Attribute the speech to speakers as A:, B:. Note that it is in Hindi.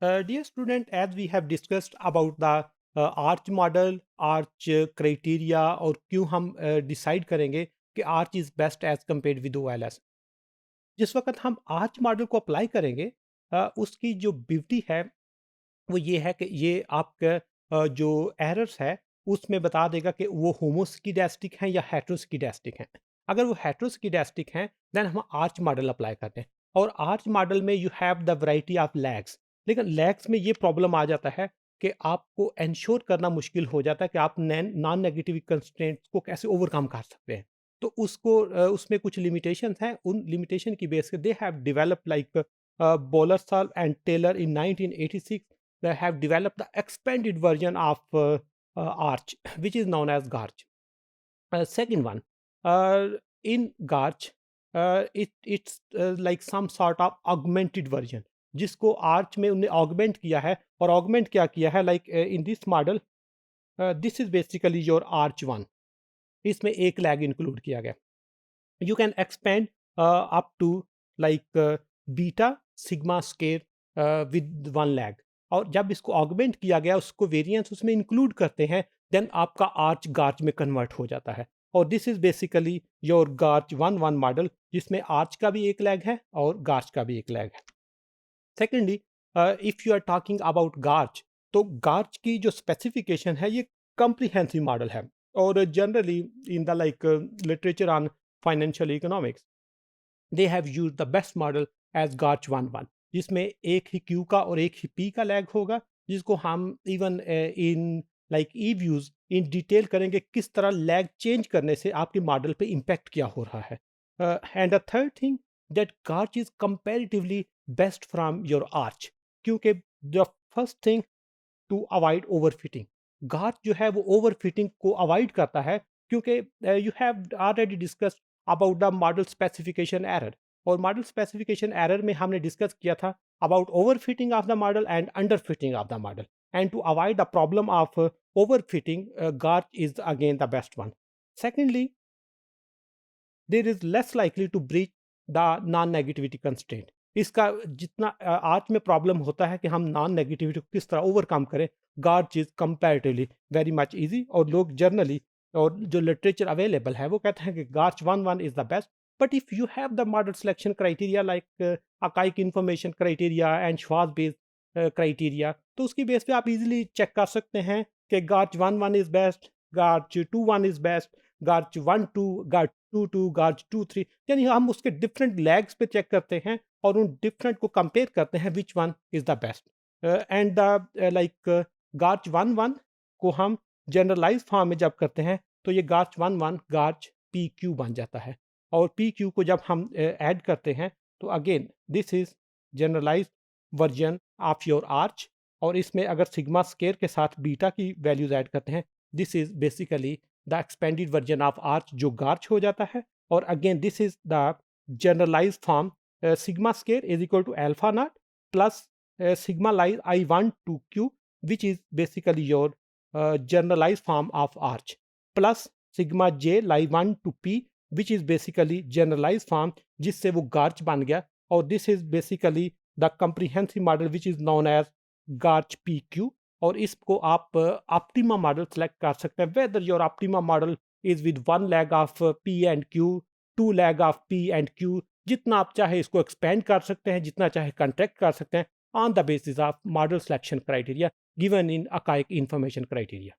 A: Dear student, as we have discussed about the ARCH model, ARCH criteria और क्यों हम डिसाइड करेंगे कि ARCH is best as compare with OLS. जिस वक्त हम आर्च मॉडल को अप्लाई करेंगे उसकी जो ब्यूटी है वो ये है कि ये आपका जो एरर्स है उसमें बता देगा कि वो होमोस्किडेस्टिक हैं या हेट्रोस्किडेस्टिक हैं। अगर वो हेट्रोस्किडेस्टिक हैं देन हम आर्च मॉडल अप्लाई करते हैं। और आर्च मॉडल में you have the variety of lags. लेकिन लैग्स में ये प्रॉब्लम आ जाता है कि आपको इंश्योर करना मुश्किल हो जाता है कि आप नॉन नेगेटिव कंस्ट्रेंट्स को कैसे ओवरकम कर सकते हैं। तो उसको उसमें कुछ लिमिटेशंस हैं। उन लिमिटेशन की बेस पे they have develop like Bollerslev and Taylor in 1986 they have developed the expanded version of Arch, which is known as Garch. Second one, uh, in Garch, it's like some sort of augmented version, जिसको आर्च में उन्हें ऑगमेंट किया है। और ऑगमेंट क्या किया है like in this model, this is basically your arch one. इसमें एक लैग इंक्लूड किया गया। you can expand up to like beta sigma square with one lag। और जब इसको ऑगमेंट किया गया उसको वेरिएंस उसमें इंक्लूड करते हैं देन आपका आर्च गार्च में कन्वर्ट हो जाता है। और this is basically your GARCH one one model जिसमें आर्च का भी एक लैग है और गार्च का भी एक लैग है। Secondly, if you are talking about GARCH, तो गार्च की जो स्पेसिफिकेशन है ये कम्प्रीहेंसिव मॉडल है। और generally in the like literature on financial economics they have used the best model as GARCH one one, जिसमें एक ही क्यू का और एक ही पी का लैग होगा, जिसको हम even in like E views in detail करेंगे किस तरह लैग चेंज करने से आपके मॉडल पे इम्पैक्ट क्या हो रहा है। And the third thing that GARCH is comparatively best from your ARCH, क्योंकि the first thing to avoid overfitting. GARCH जो है वो ओवरफिटिंग को अवॉइड करता है, क्योंकि you have already discuss about the model specification error. और मॉडल स्पेसिफिकेशन एरर में हमने डिस्कस किया था about overfitting of the model and underfitting of the model. And to avoid the problem of overfitting, GARCH is again the best one. Secondly, there is less likely to breach the non negativity constraint. इसका जितना आर्च में प्रॉब्लम होता है कि हम नॉन नेगेटिविटी को किस तरह ओवरकम करें, GARCH is comparatively very much easy. और लोग जनरली और जो लिटरेचर अवेलेबल है वो कहते हैं कि GARCH one one is the best. But if you have the model selection criteria like Akaike information criteria and श्वास बेस्ड क्राइटेरिया, तो उसकी बेस पे आप इजीली चेक कर सकते हैं कि GARCH one one is best, GARCH two one is best, GARCH one two, GARCH two two, GARCH two three. यानी हम उसके डिफरेंट लैग्स पे चेक करते हैं और उन डिफरेंट को कंपेयर करते हैं which one is the best. And the like GARCH one one को हम जनरलाइज फॉर्म में जब करते हैं तो ये गार्च वन वन गार्च पी क्यू बन जाता है। और पी क्यू को जब हम ऐड करते हैं तो again this is generalize version of your ARCH. और इसमें अगर सिग्मा स्केयर के साथ बीटा की वैल्यूज ऐड करते हैं, this is basically the expanded version of ARCH जो गार्च हो जाता है। और again this is the generalize form sigma square is equal to alpha naught plus sigma I1 to Q, which is basically your generalized form of arch, plus sigma j I1 to P, which is basically generalized form जिससे वो गार्च बन गया। और this is basically the comprehensive model which is known as गार्च PQ। और इसको आप ऑप्टिमा मॉडल सेलेक्ट कर सकते हैं, whether your optima model is with one lag of P and Q, two lag of P and Q। जितना आप चाहे इसको एक्सपेंड कर सकते हैं, जितना चाहे कंट्रैक्ट कर सकते हैं on the basis of model selection criteria given in Akaike information criteria.